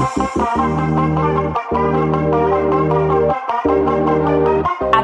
At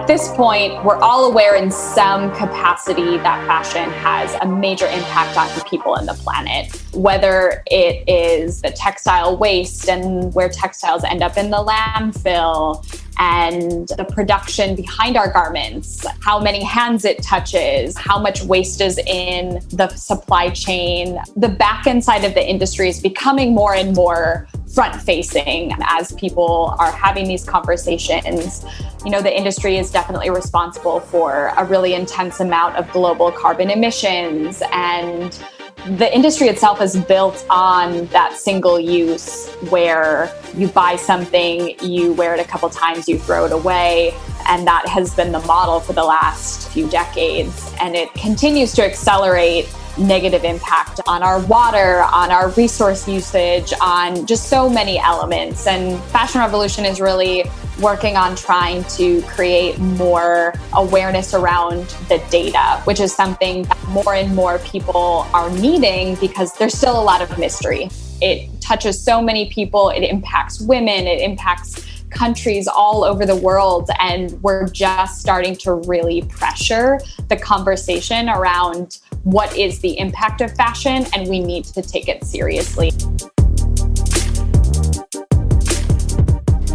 this point, we're all aware in some capacity that fashion has a major impact on people and the planet, whether it is the textile waste and where textiles end up in the landfill and the production behind our garments, how many hands it touches, how much waste is in the supply chain. The back end side of the industry is becoming more and more front-facing as people are having these conversations. You know, the industry is definitely responsible for a really intense amount of global carbon emissions, and the industry itself is built on that single use where you buy something, you wear it a couple times, you throw it away. And that has been the model for the last few decades. And it continues to accelerate negative impact on our water, on our resource usage, on just so many elements. And Fashion Revolution is really working on trying to create more awareness around the data, which is something that more and more people are needing because there's still a lot of mystery. It touches so many people. It impacts women. It impacts countries all over the world. And we're just starting to really pressure the conversation around what is the impact of fashion, and we need to take it seriously.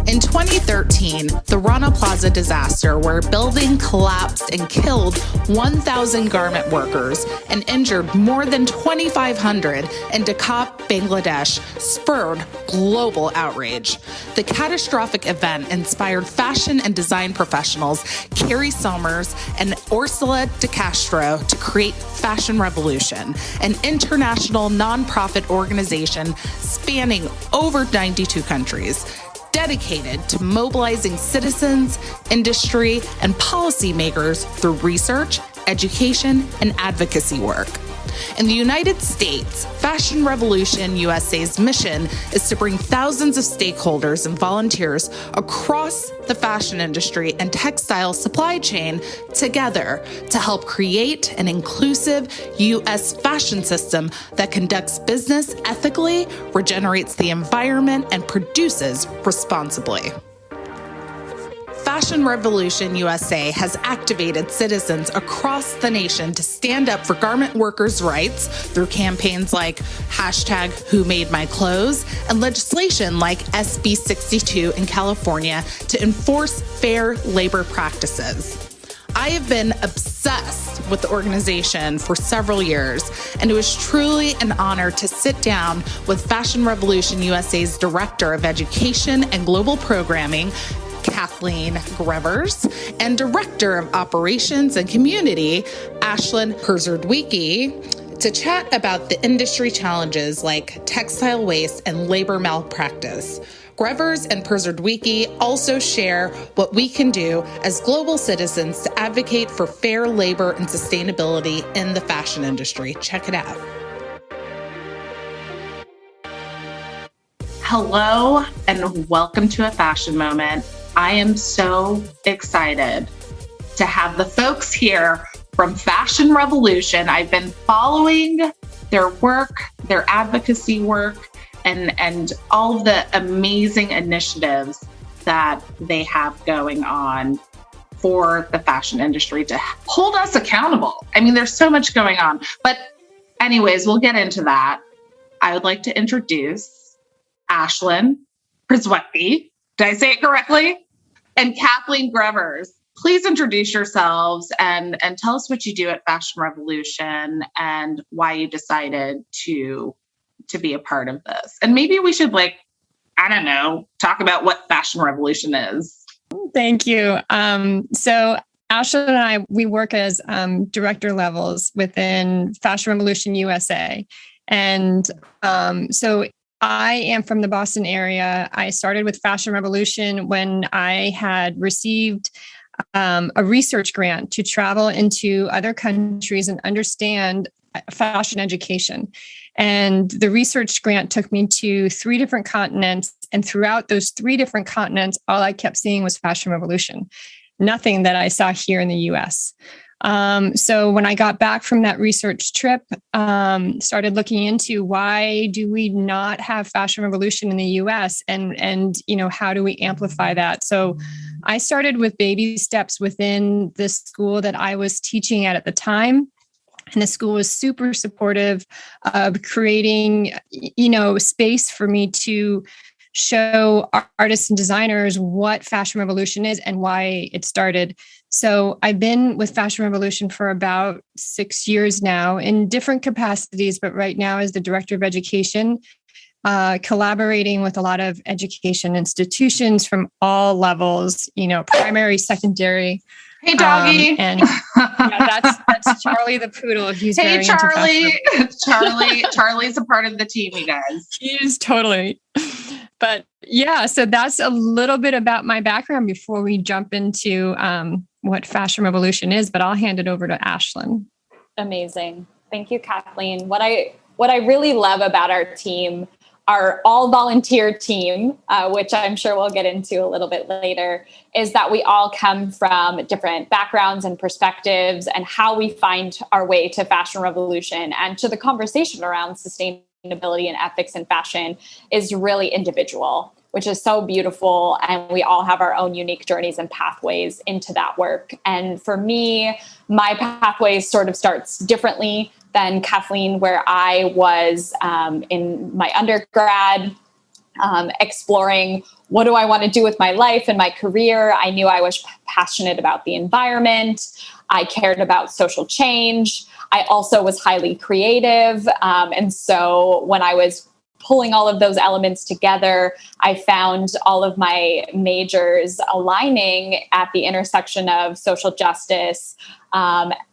In 2013, the Rana Plaza disaster, where a building collapsed and killed 1,000 garment workers and injured more than 2,500 in Dhaka, Bangladesh, spurred global outrage. The catastrophic event inspired fashion and design professionals Carrie and Orsola de Castro to create Fashion Revolution, an international nonprofit organization spanning over 92 countries, dedicated to mobilizing citizens, industry, and policymakers through research, education, and advocacy work. In the United States, Fashion Revolution U.S.A.'s mission is to bring thousands of stakeholders and volunteers across the fashion industry and textile supply chain together to help create an inclusive U.S. fashion system that conducts business ethically, regenerates the environment, and produces responsibly. Fashion Revolution U.S.A. has activated citizens across the nation to stand up for garment workers' rights through campaigns like #WhoMadeMyClothes and legislation like SB 62 in California to enforce fair labor practices. I have been obsessed with the organization for several years, and it was truly an honor to sit down with Fashion Revolution U.S.A.'s Director of Education and Global Programming, Kathleen Grevers, and Director of Operations and Community, Ashleyn Przedwiecki, to chat about the industry challenges like textile waste and labor malpractice. Grevers and Przedwiecki also share what we can do as global citizens to advocate for fair labor and sustainability in the fashion industry. Check it out. Hello, and welcome to A Fashion Moment. I am so excited to have the folks here from Fashion Revolution. I've been following their work, their advocacy work, and all of the amazing initiatives that they have going on for the fashion industry to hold us accountable. I mean, there's so much going on. But anyways, we'll get into that. I would like to introduce Ashleyn Przedwiecki. Did I say it correctly? And Kathleen Grevers. Please introduce yourselves and tell us what you do at Fashion Revolution and why you decided to be a part of this. And maybe we should, talk about what Fashion Revolution is. Thank you. So Ashleyn and I, we work as director levels within Fashion Revolution U.S.A. And so I am from the Boston area. I started with Fashion Revolution when I had received a research grant to travel into other countries and understand fashion education. And the research grant took me to 3 different continents. And throughout those 3 different continents, all I kept seeing was Fashion Revolution. Nothing that I saw here in the US. So when I got back from that research trip, started looking into why do we not have fashion revolution in the US, and how do we amplify that? So I started with baby steps within the school that I was teaching at the time. And the school was super supportive of creating, space for me to show artists and designers what fashion revolution is and why it started. So I've been with Fashion Revolution for about 6 years now in different capacities, but right now as the director of education, collaborating with a lot of education institutions from all levels, primary, secondary. Hey, doggy. And that's Charlie the poodle. He's hey, Charlie. Charlie's a part of the team, you guys. He is totally. But yeah, so that's a little bit about my background before we jump into what Fashion Revolution is. But I'll hand it over to Ashleyn. Amazing. Thank you, Kathleen. What I really love about our team, our all volunteer team, which I'm sure we'll get into a little bit later, is that we all come from different backgrounds and perspectives, and how we find our way to fashion revolution and to the conversation around sustainability and ethics in fashion is really individual, which is so beautiful. And we all have our own unique journeys and pathways into that work. And for me, my pathway sort of starts differently than Kathleen, where I was in my undergrad, exploring what do I want to do with my life and my career. I knew I was passionate about the environment. I cared about social change. I also was highly creative. And so when I was pulling all of those elements together, I found all of my majors aligning at the intersection of social justice,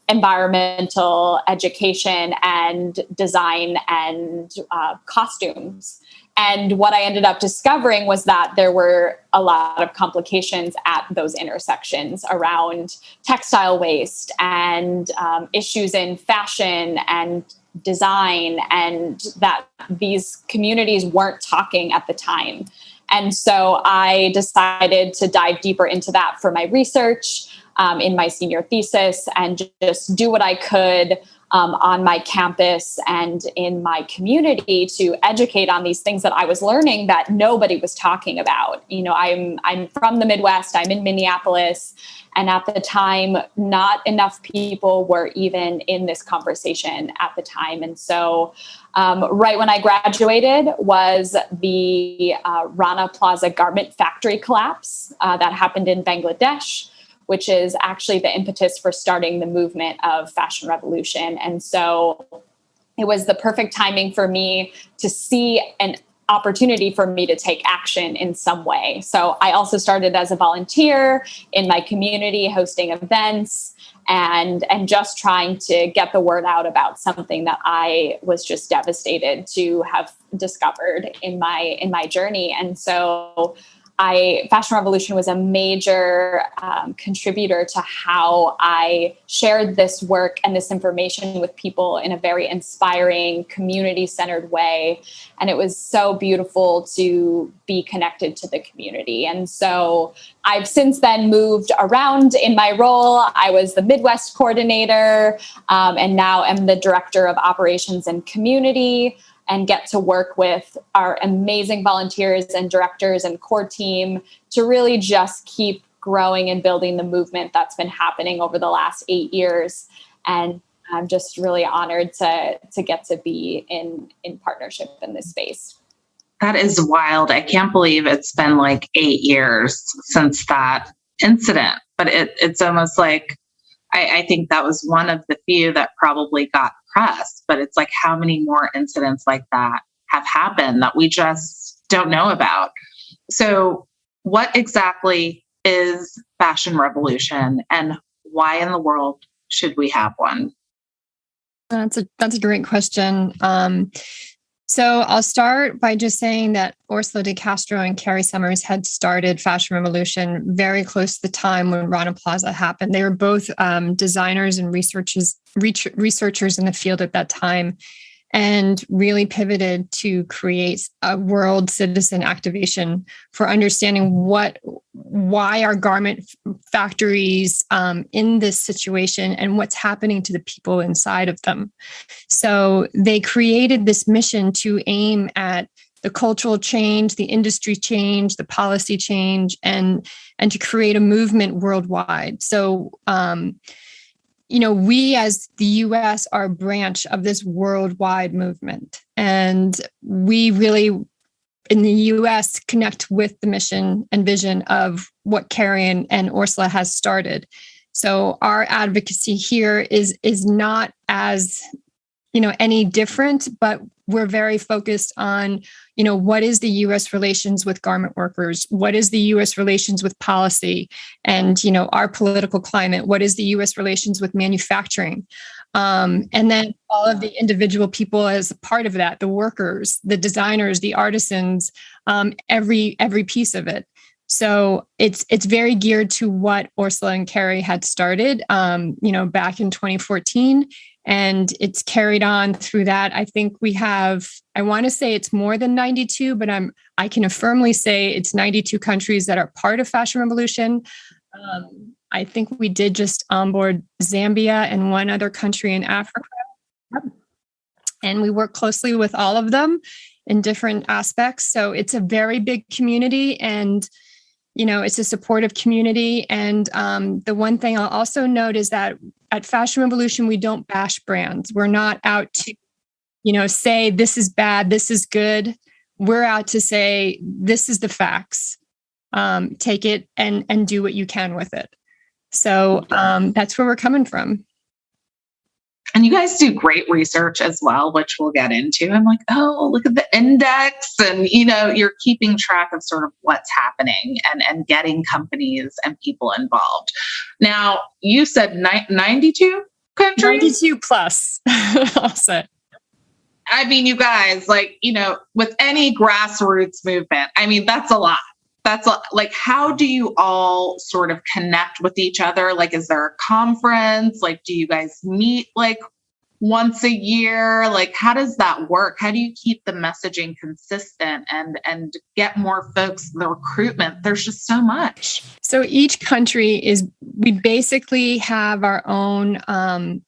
environmental education, and design and costumes. And what I ended up discovering was that there were a lot of complications at those intersections around textile waste and issues in fashion and design, and that these communities weren't talking at the time. And so I decided to dive deeper into that for my research in my senior thesis, and just do what I could on my campus and in my community to educate on these things that I was learning that nobody was talking about. I'm from the Midwest, I'm in Minneapolis, and at the time, not enough people were even in this conversation at the time. And so right when I graduated was the Rana Plaza garment factory collapse that happened in Bangladesh, which is actually the impetus for starting the movement of fashion revolution. And so it was the perfect timing for me to see an opportunity for me to take action in some way. So I also started as a volunteer in my community, hosting events and just trying to get the word out about something that I was just devastated to have discovered in my journey. And so Fashion Revolution was a major contributor to how I shared this work and this information with people in a very inspiring, community-centered way. And it was so beautiful to be connected to the community. And so I've since then moved around in my role. I was the Midwest coordinator, and now am the director of operations and community, and get to work with our amazing volunteers and directors and core team to really just keep growing and building the movement that's been happening over the last 8 years. And I'm just really honored to get to be in partnership in this space. That is wild. I can't believe it's been like 8 years since that incident, but it's almost like, I think that was one of the few that probably got press, but it's like how many more incidents like that have happened that we just don't know about. So what exactly is fashion revolution, and why in the world should we have one? That's a great question. So I'll start by just saying that Orsola de Castro and Carrie Summers had started Fashion Revolution very close to the time when Rana Plaza happened. They were both designers and researchers in the field at that time. and really pivoted to create a world citizen activation for understanding why are garment factories in this situation and what's happening to the people inside of them. So they created this mission to aim at the cultural change, the industry change, the policy change, and to create a movement worldwide. So, we as the U.S. are a branch of this worldwide movement. And we really, in the U.S., connect with the mission and vision of what Carrie and Orsola has started. So our advocacy here is not as, any different, but we're very focused on, what is the U.S. relations with garment workers? What is the U.S. relations with policy and, our political climate? What is the U.S. relations with manufacturing? And then all of the individual people as a part of that, the workers, the designers, the artisans, every piece of it. So it's very geared to what Orsola and Carrie had started, back in 2014. And it's carried on through that. I think we have, I want to say it's more than 92, but I can firmly say it's 92 countries that are part of Fashion Revolution. I think we did just onboard Zambia and one other country in Africa. And we work closely with all of them in different aspects. So it's a very big community and, it's a supportive community. And the one thing I'll also note is that at Fashion Revolution, we don't bash brands. We're not out to, say this is bad, this is good. We're out to say this is the facts. Take it and do what you can with it. So that's where we're coming from. And you guys do great research as well, which we'll get into. I'm like, oh, look at the index. And, you're keeping track of sort of what's happening and getting companies and people involved. Now, you said 92 countries? 92 plus, I'll say. I mean, you guys, with any grassroots movement, that's a lot. How do you all sort of connect with each other? Is there a conference? Do you guys meet once a year? How does that work? How do you keep the messaging consistent and get more folks, the recruitment? There's just so much. So each country we basically have our own, I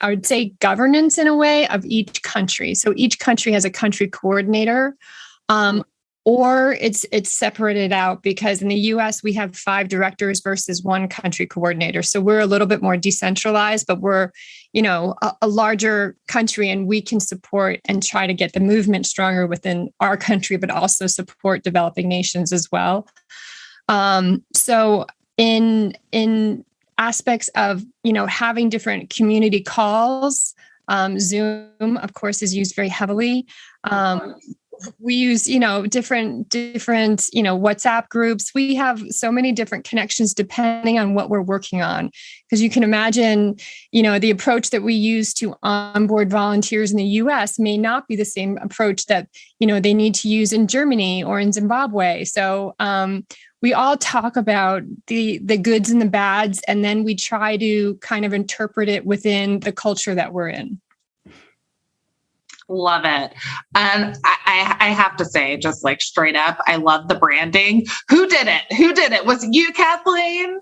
would say, governance in a way of each country. So each country has a country coordinator. Or it's separated out because in the US, we have 5 directors versus 1 country coordinator. So we're a little bit more decentralized, but we're, a larger country and we can support and try to get the movement stronger within our country, but also support developing nations as well. So in aspects of, having different community calls, Zoom, of course, is used very heavily. We use, different, WhatsApp groups. We have so many different connections depending on what we're working on. Because you can imagine, the approach that we use to onboard volunteers in the US may not be the same approach that, they need to use in Germany or in Zimbabwe. So we all talk about the goods and the bads, and then we try to kind of interpret it within the culture that we're in. Love it. And I have to say, just straight up, I love the branding. Who did it? Was it you, Kathleen?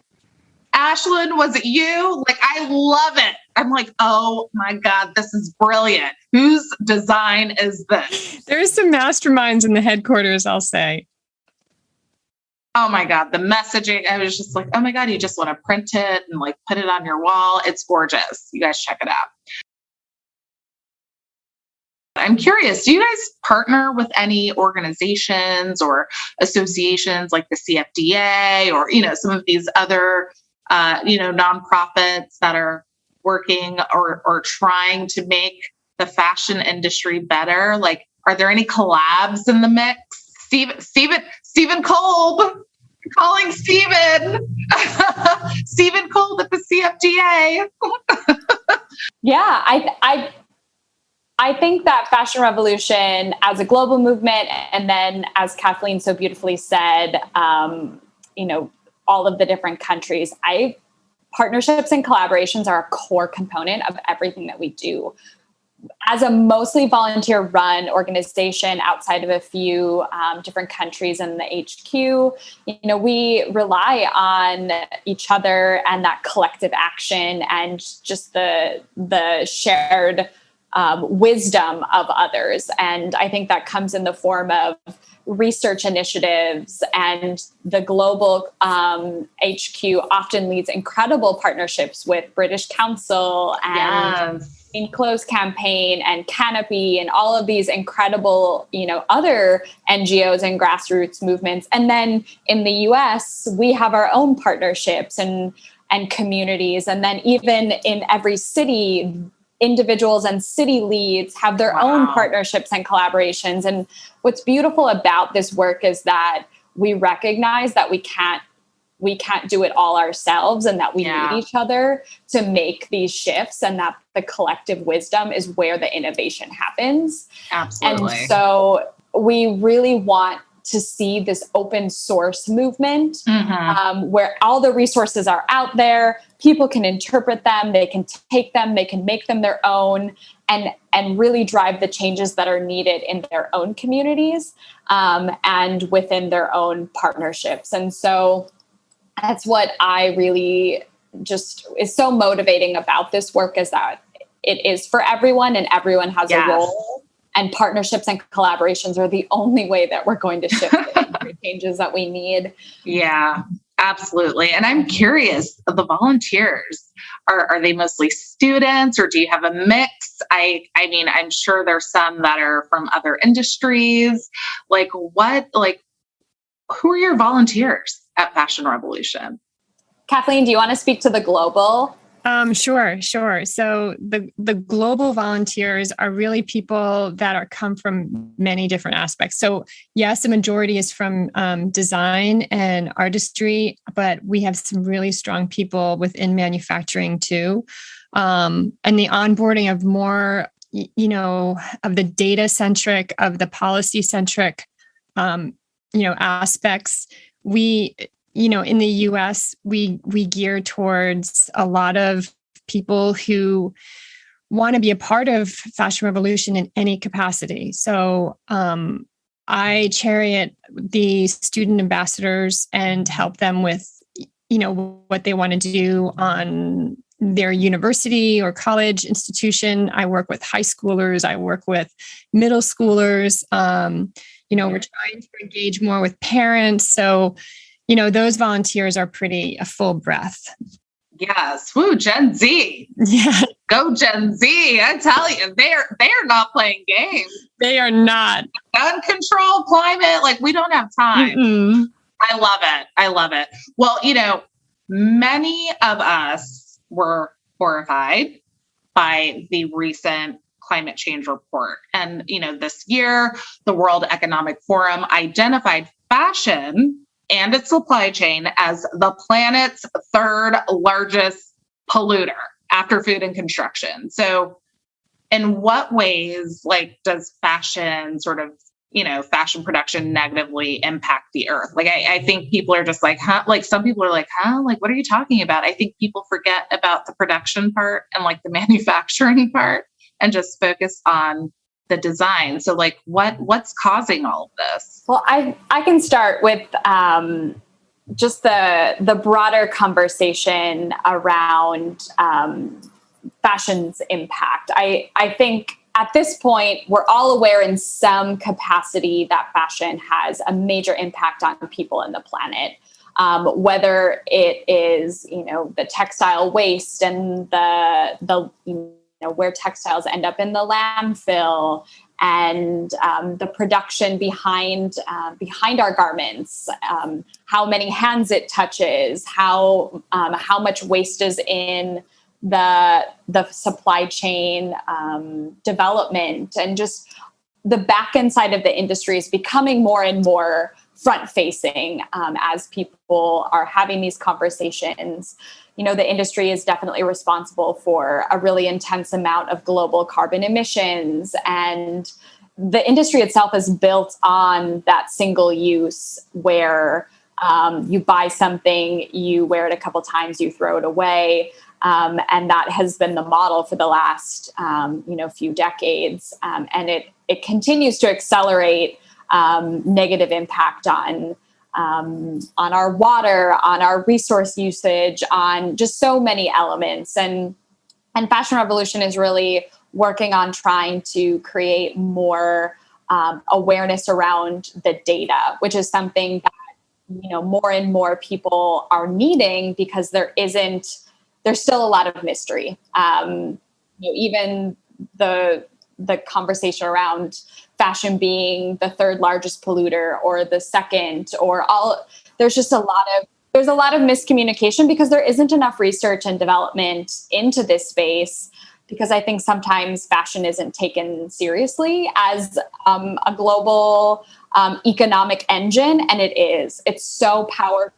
Ashleyn, was it you? I love it. I'm like, oh my God, this is brilliant. Whose design is this? There's some masterminds in the headquarters, I'll say. Oh my God, the messaging. I was just like, oh my God, you just want to print it and put it on your wall. It's gorgeous. You guys check it out. I'm curious, do you guys partner with any organizations or associations like the CFDA or, some of these other, nonprofits that are working or trying to make the fashion industry better? Are there any collabs in the mix? Stephen Kolb, calling Stephen. Stephen Kolb at the CFDA. Yeah, I think that Fashion Revolution as a global movement, and then as Kathleen so beautifully said, all of the different countries, partnerships and collaborations are a core component of everything that we do. as a mostly volunteer-run organization outside of a few different countries in the HQ, we rely on each other and that collective action and just the shared wisdom of others. And I think that comes in the form of research initiatives, and the global HQ often leads incredible partnerships with British Council and Enclosed Campaign and Canopy and all of these incredible, other NGOs and grassroots movements. And then in the US, we have our own partnerships and communities. And then even in every city, individuals and city leads have their own partnerships and collaborations. And what's beautiful about this work is that we recognize that we can't do it all ourselves, and that we need each other to make these shifts, and that the collective wisdom is where the innovation happens. Absolutely. And so we really want to see this open source movement where all the resources are out there. People can interpret them, they can take them, they can make them their own, and really drive the changes that are needed in their own communities and within their own partnerships. And so that's what I really just is so motivating about this work, is that it is for everyone and everyone has a role, and partnerships and collaborations are the only way that we're going to shift the changes that we need. Yeah, absolutely. And I'm curious, the volunteers, are they mostly students, or do you have a mix? I mean, I'm sure there's some that are from other industries. Who are your volunteers at Fashion Revolution? Kathleen, do you want to speak to the global? Sure. So the global volunteers are really people that come from many different aspects. So yes, the majority is from design and artistry, but we have some really strong people within manufacturing too. And the onboarding of more, of the data centric, of the policy centric, aspects. We, in the US, we gear towards a lot of people who want to be a part of Fashion Revolution in any capacity. So I chariot the student ambassadors and help them with, what they want to do on their university or college institution. I work with high schoolers. I work with middle schoolers. We're trying to engage more with parents. So, those volunteers are pretty a full breath. Yes. Woo, Gen Z. Yeah. Go Gen Z. I tell you, they're not playing games. They are not. Gun control, climate, we don't have time. Mm-mm. I love it. Well, many of us were horrified by the recent climate change report. And, this year, the World Economic Forum identified fashion and its supply chain as the planet's third largest polluter after food and construction. So in what ways, does fashion fashion production negatively impact the earth? I think people are just huh? Some people are huh? What are you talking about? I think people forget about the production part and the manufacturing part and just focus on the design. So what's causing all of this? Well, I can start with just the broader conversation around fashion's impact. I think at this point, we're all aware in some capacity that fashion has a major impact on people and the planet. Whether it is, the textile waste and the where textiles end up in the landfill, and the production behind our garments, how many hands it touches, how much waste is in the supply chain development, and just the back end side of the industry is becoming more and more front facing as people are having these conversations. The industry is definitely responsible for a really intense amount of global carbon emissions, and the industry itself is built on that single use where you buy something, you wear it a couple times, you throw it away. And that has been the model for the last, few decades. And it continues to accelerate negative impact on our water, on our resource usage, on just so many elements. And Fashion Revolution is really working on trying to create more awareness around the data, which is something that, more and more people are needing, because there's still a lot of mystery. Even the conversation around fashion being the third largest polluter or the second, there's a lot of miscommunication because there isn't enough research and development into this space, because I think sometimes fashion isn't taken seriously as a global economic engine, and it is. It's so powerful.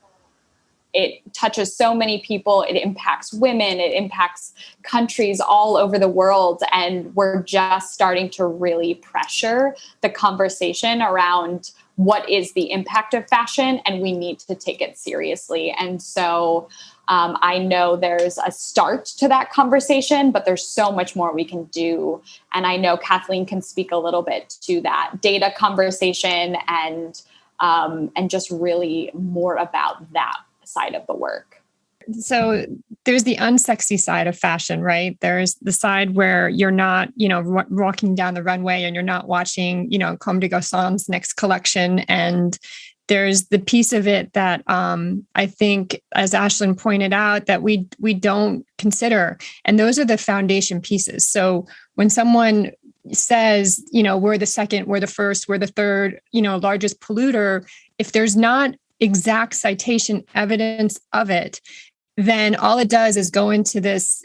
It touches so many people. It impacts women. It impacts countries all over the world. And we're just starting to really pressure the conversation around what is the impact of fashion, and we need to take it seriously. And so I know there's a start to that conversation, but there's so much more we can do. And I know Kathleen can speak a little bit to that data conversation and just really more about that side of the work. So there's the unsexy side of fashion, right? There's the side where you're not, walking down the runway and you're not watching, Comme des Garçons' next collection. And there's the piece of it that I think, as Ashleyn pointed out, that we don't consider. And those are the foundation pieces. So when someone says, we're the second, we're the first, we're the third, largest polluter, if there's not exact citation evidence of it, then all it does is go into this,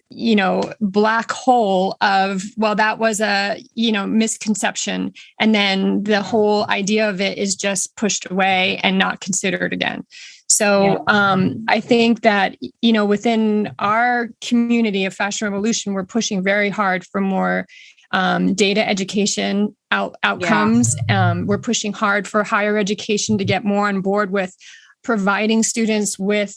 black hole of, well, that was a, misconception. And then the whole idea of it is just pushed away and not considered again. So I think that, within our community of Fashion Revolution, we're pushing very hard for more data education outcomes. We're pushing hard for higher education to get more on board with providing students with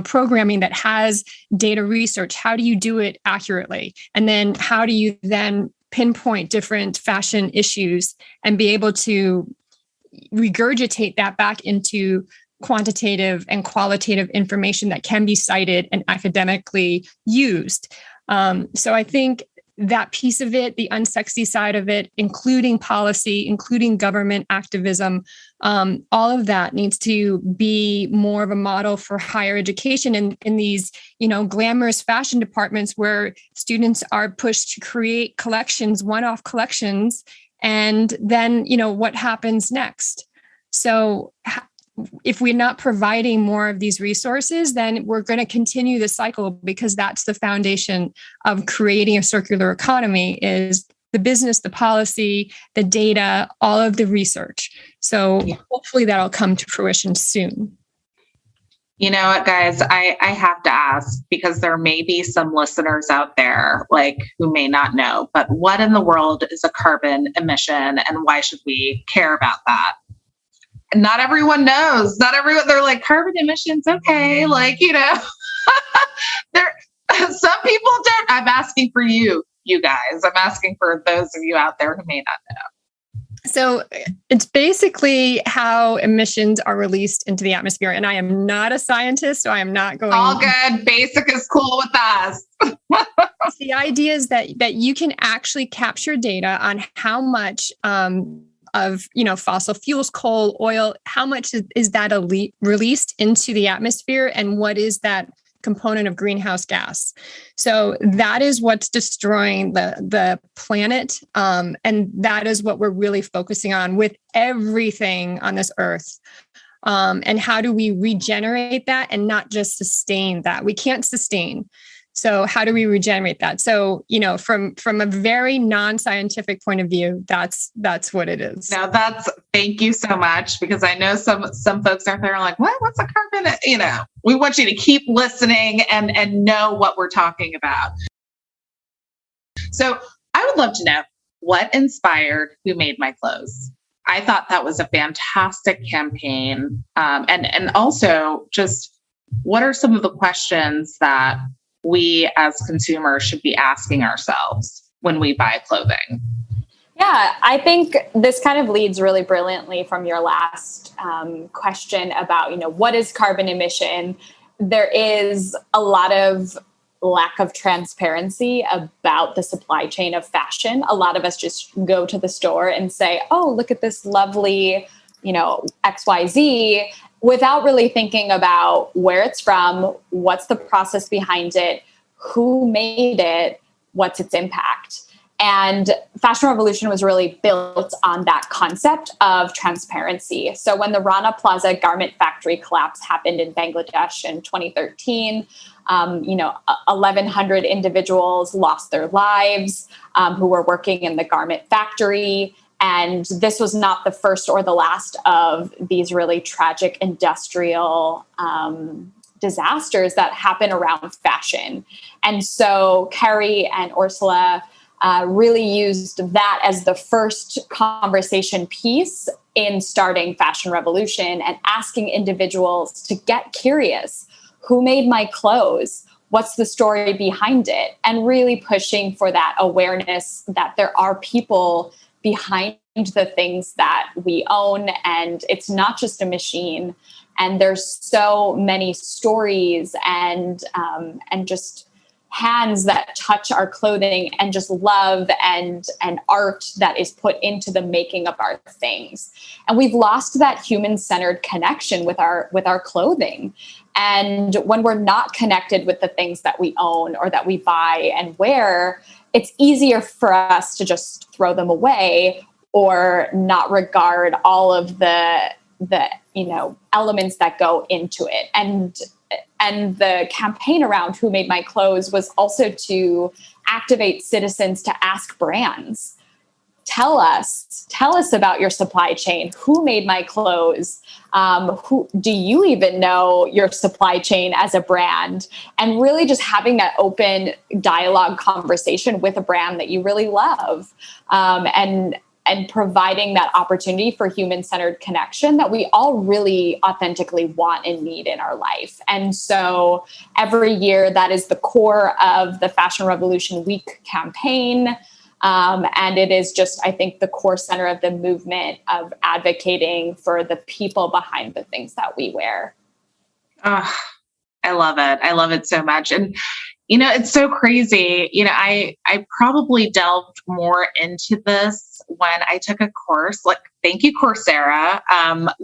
programming that has data research. How do you do it accurately? And then how do you then pinpoint different fashion issues and be able to regurgitate that back into quantitative and qualitative information that can be cited and academically used? So I think that piece of it, the unsexy side of it, including policy, including government activism, all of that needs to be more of a model for higher education in these, glamorous fashion departments where students are pushed to create collections, one-off collections, and then, what happens next? So if we're not providing more of these resources, then we're going to continue the cycle, because that's the foundation of creating a circular economy is the business, the policy, the data, all of the research. So hopefully that'll come to fruition soon. You know what, guys, I have to ask, because there may be some listeners out there who may not know, but what in the world is a carbon emission, and why should we care about that? Not everyone knows. They're like, carbon emissions, okay. There, some people don't. I'm asking for you guys. I'm asking for those of you out there who may not know. So it's basically how emissions are released into the atmosphere. And I am not a scientist, so I am not going. All good. Basic is cool with us. The idea is that you can actually capture data on how much of fossil fuels, coal, oil, how much is that released into the atmosphere, and what is that component of greenhouse gas? So that is what's destroying the planet, and that is what we're really focusing on with everything on this earth. And how do we regenerate that and not just sustain that? We can't sustain. So how do we regenerate that? So, from a very non-scientific point of view, that's what it is. Now thank you so much, because I know some folks out there are like, what's a carbon? We want you to keep listening and know what we're talking about. So I would love to know what inspired Who Made My Clothes? I thought that was a fantastic campaign. And also just what are some of the questions that we as consumers should be asking ourselves when we buy clothing? Yeah, I think this kind of leads really brilliantly from your last question about, what is carbon emission? There is a lot of lack of transparency about the supply chain of fashion. A lot of us just go to the store and say, oh, look at this lovely, XYZ, without really thinking about where it's from, what's the process behind it, who made it, what's its impact. And Fashion Revolution was really built on that concept of transparency. So when the Rana Plaza garment factory collapse happened in Bangladesh in 2013, 1,100 individuals lost their lives who were working in the garment factory. And this was not the first or the last of these really tragic industrial disasters that happen around fashion. And so Carrie and Orsola really used that as the first conversation piece in starting Fashion Revolution and asking individuals to get curious. Who made my clothes? What's the story behind it? And really pushing for that awareness that there are people behind the things that we own, and it's not just a machine. And there's so many stories and just hands that touch our clothing, and just love and art that is put into the making of our things. And we've lost that human-centered connection with our clothing. And when we're not connected with the things that we own or that we buy and wear, it's easier for us to just throw them away or not regard all of the elements that go into it. And the campaign around Who Made My Clothes was also to activate citizens to ask brands, tell us about your supply chain. Who made my clothes? Who do you even know your supply chain as a brand? And really just having that open dialogue conversation with a brand that you really love, and providing that opportunity for human-centered connection that we all really authentically want and need in our life. And so every year, that is the core of the Fashion Revolution Week campaign. And it is just, I think, the core center of the movement of advocating for the people behind the things that we wear. Oh, I love it. I love it so much. And, it's so crazy. I probably delved more into this when I took a course, thank you, Coursera.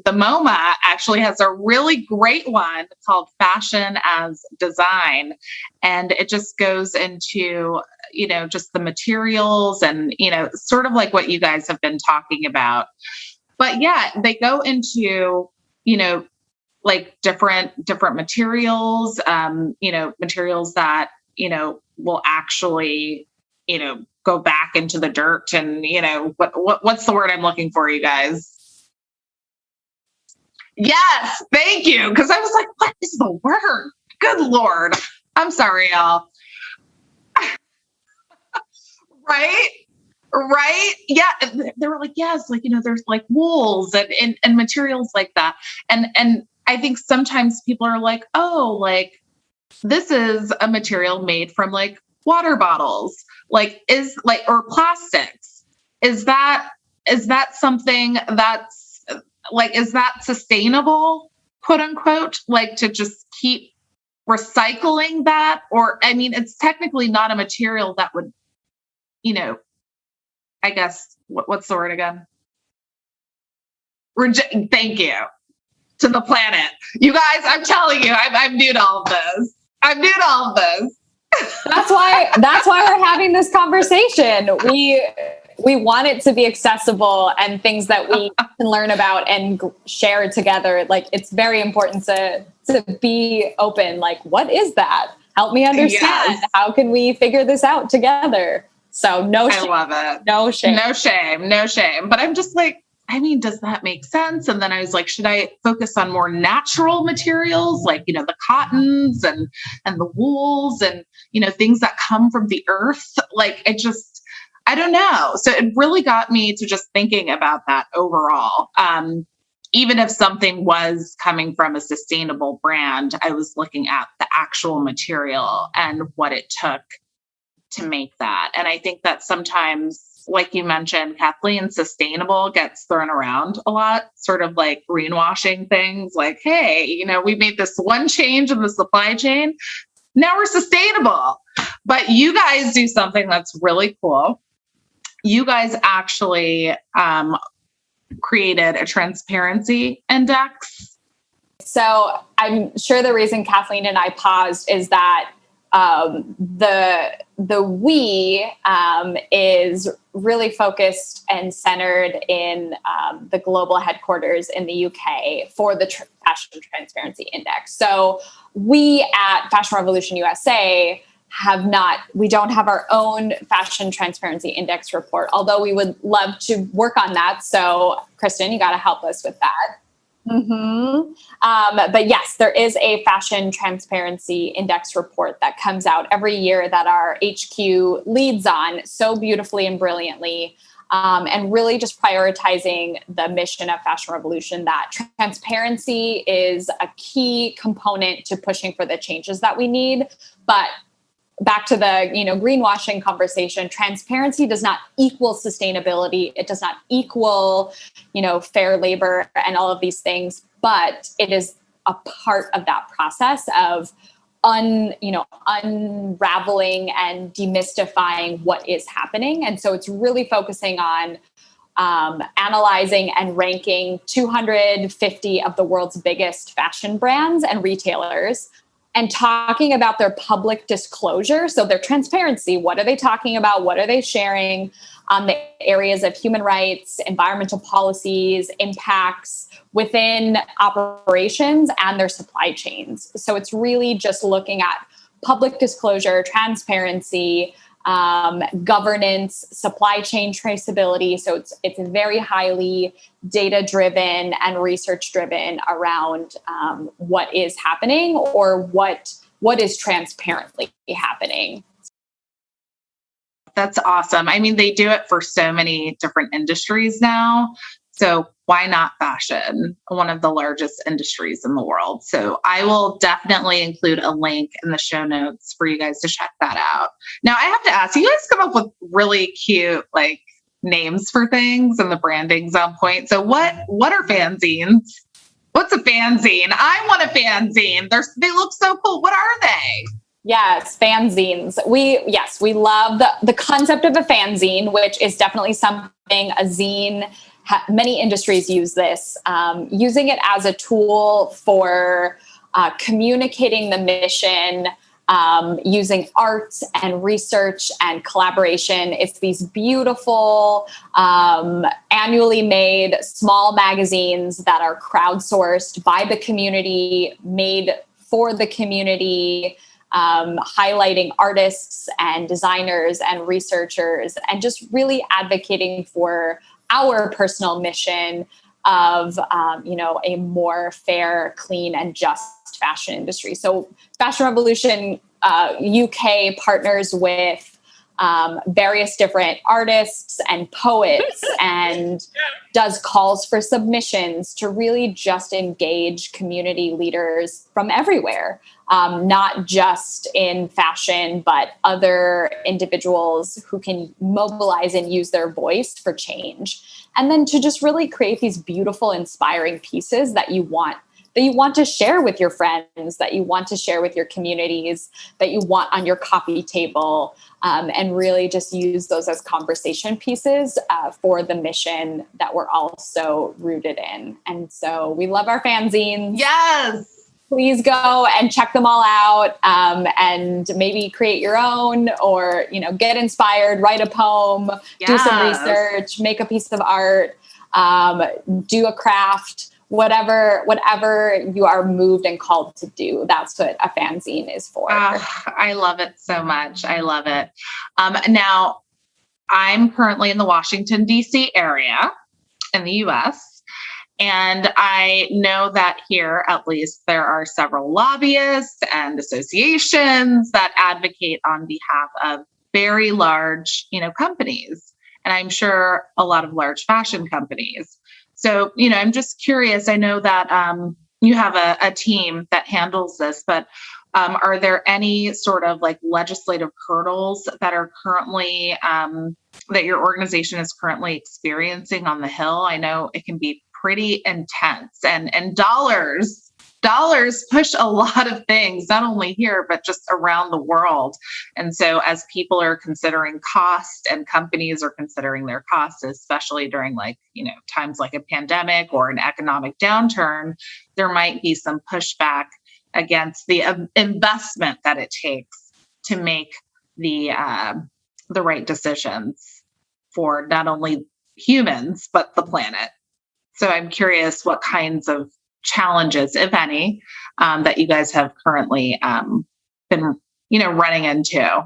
The MoMA actually has a really great one called Fashion as Design. And it just goes into, just the materials and, sort of like what you guys have been talking about. But yeah, they go into, different materials, materials that, will actually, go back into the dirt and, what's the word I'm looking for, you guys? Yes. Thank you. Because I was like, what is the word? Good Lord. I'm sorry, y'all. Right. Yeah. They were like, yes, there's wools and materials like that. And I think sometimes people are like, oh, this is a material made from water bottles, or plastics. Is that something that's is that sustainable, quote unquote, to just keep recycling that? Or, it's technically not a material that would, I guess, what's the word again? Thank you. To the planet. You guys, I'm telling you, I'm new to all of this. That's why we're having this conversation. We want it to be accessible and things that we can learn about and share together. It's very important to be open. What is that? Help me understand. Yes. How can we figure this out together? So no shame. I love it. No shame. But I'm just does that make sense? And then I was like, should I focus on more natural materials, the cottons and the wools and, things that come from the earth? I don't know. So it really got me to just thinking about that overall. even if something was coming from a sustainable brand, I was looking at the actual material and what it took to make that. And I think that sometimes, like you mentioned, Kathleen, sustainable gets thrown around a lot, sort of like greenwashing things like, hey, you know, we made this one change in the supply chain. Now we're sustainable. But you guys do something that's really cool. You guys actually created a transparency index. So I'm sure the reason Kathleen and I paused is that the we is really focused and centered in the global headquarters in the UK for the Fashion Transparency Index. So we at Fashion Revolution USA we don't have our own Fashion Transparency Index report, although we would love to work on that. So Kristen, you got to help us with that. But yes, there is a Fashion Transparency Index report that comes out every year that our HQ leads on so beautifully and brilliantly, and really just prioritizing the mission of Fashion Revolution, that transparency is a key component to pushing for the changes that we need. But back to the, greenwashing conversation, transparency does not equal sustainability. It does not equal, fair labor and all of these things, but it is a part of that process of unraveling and demystifying what is happening. And so it's really focusing on analyzing and ranking 250 of the world's biggest fashion brands and retailers, and talking about their public disclosure. So their transparency, what are they talking about? What are they sharing on the areas of human rights, environmental policies, impacts within operations and their supply chains. So it's really just looking at public disclosure, transparency, governance, supply chain traceability. So it's very highly data-driven and research-driven around what is happening or what is transparently happening. That's awesome. I mean, they do it for so many different industries now. So why not fashion, one of the largest industries in the world? So I will definitely include a link in the show notes for you guys to check that out. Now, I have to ask, you guys come up with really cute names for things, and the branding's on point. So what are fanzines? What's a fanzine? I want a fanzine. They look so cool. What are they? Yes, fanzines. We love the concept of a fanzine, which is definitely something, a zine. Many industries use this, using it as a tool for communicating the mission, using art and research and collaboration. It's these beautiful, annually made small magazines that are crowdsourced by the community, made for the community, highlighting artists and designers and researchers, and just really advocating for our personal mission of, a more fair, clean, and just fashion industry. So Fashion Revolution UK partners with various different artists and poets and does calls for submissions to really just engage community leaders from everywhere, not just in fashion, but other individuals who can mobilize and use their voice for change. And then to just really create these beautiful, inspiring pieces that you want to share with your friends, that you want to share with your communities, that you want on your coffee table, and really just use those as conversation pieces for the mission that we're also rooted in. And so we love our fanzines. Yes. Please go and check them all out, and maybe create your own, or, get inspired, write a poem, do some research, make a piece of art, do a craft. Whatever you are moved and called to do, that's what a fanzine is for. I love it so much. I love it. Now, I'm currently in the Washington, D.C. area in the U.S., and I know that here, at least, there are several lobbyists and associations that advocate on behalf of very large, companies, and I'm sure a lot of large fashion companies. So, I'm just curious. I know that you have a team that handles this, but are there any sort of like legislative hurdles that are currently that your organization is currently experiencing on the Hill? I know it can be pretty intense, and dollars push a lot of things, not only here, but just around the world. And so as people are considering cost and companies are considering their costs, especially during times like a pandemic or an economic downturn, there might be some pushback against the investment that it takes to make the right decisions for not only humans, but the planet. So I'm curious what kinds of challenges, if any, that you guys have currently been, running into.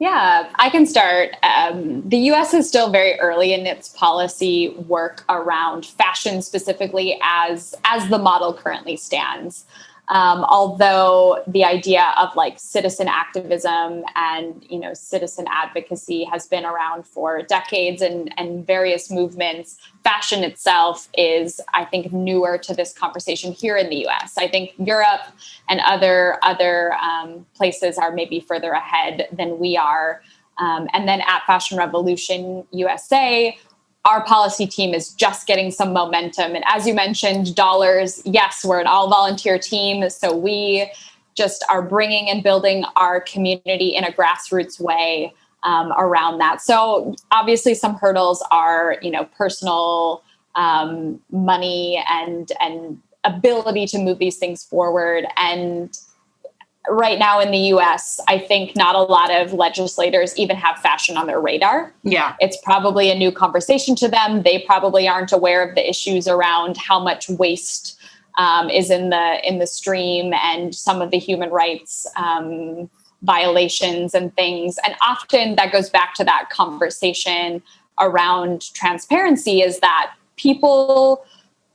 Yeah, I can start. The U.S. is still very early in its policy work around fashion specifically as the model currently stands. Although the idea of citizen activism and, citizen advocacy has been around for decades and various movements, fashion itself is, I think, newer to this conversation here in the U.S. I think Europe and other places are maybe further ahead than we are. And then at Fashion Revolution U.S.A., our policy team is just getting some momentum. And as you mentioned, dollars, yes, we're an all-volunteer team. So we just are bringing and building our community in a grassroots way around that. So obviously some hurdles are, personal money and ability to move these things forward. And right now in the US, I think not a lot of legislators even have fashion on their radar. Yeah. It's probably a new conversation to them. They probably aren't aware of the issues around how much waste is in the stream and some of the human rights violations and things. And often that goes back to that conversation around transparency, is that people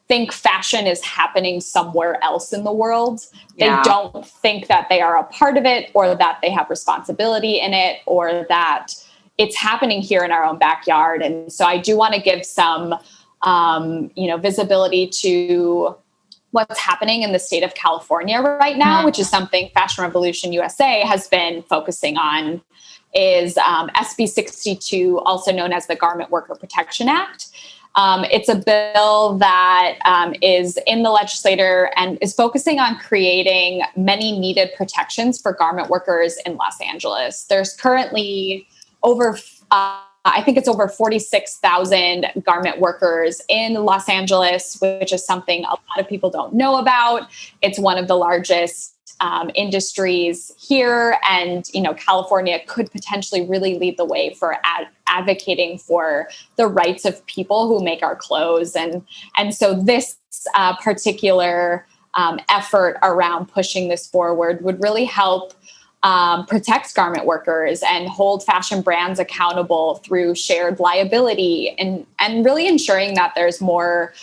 think fashion is happening somewhere else in the world. Yeah. They don't think that they are a part of it or that they have responsibility in it or that it's happening here in our own backyard. And so I do want to give some, visibility to what's happening in the state of California right now, which is something Fashion Revolution USA has been focusing on, is SB 62, also known as the Garment Worker Protection Act. It's a bill that is in the legislature and is focusing on creating many needed protections for garment workers in Los Angeles. There's currently over 46,000 garment workers in Los Angeles, which is something a lot of people don't know about. It's one of the largest industries here, and California could potentially really lead the way for advocating for the rights of people who make our clothes, and so this particular effort around pushing this forward would really help protect garment workers and hold fashion brands accountable through shared liability and really ensuring that there's more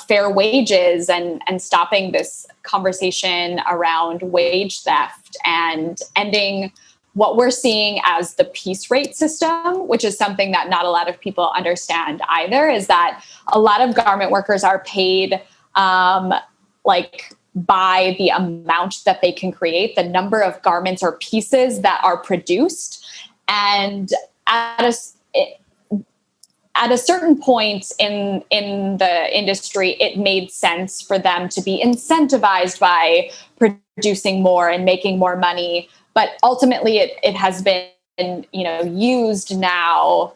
fair wages and stopping this conversation around wage theft and ending what we're seeing as the piece rate system, which is something that not a lot of people understand either, is that a lot of garment workers are paid by the amount that they can create, the number of garments or pieces that are produced. And at a certain point in the industry, it made sense for them to be incentivized by producing more and making more money. But ultimately, it has been used now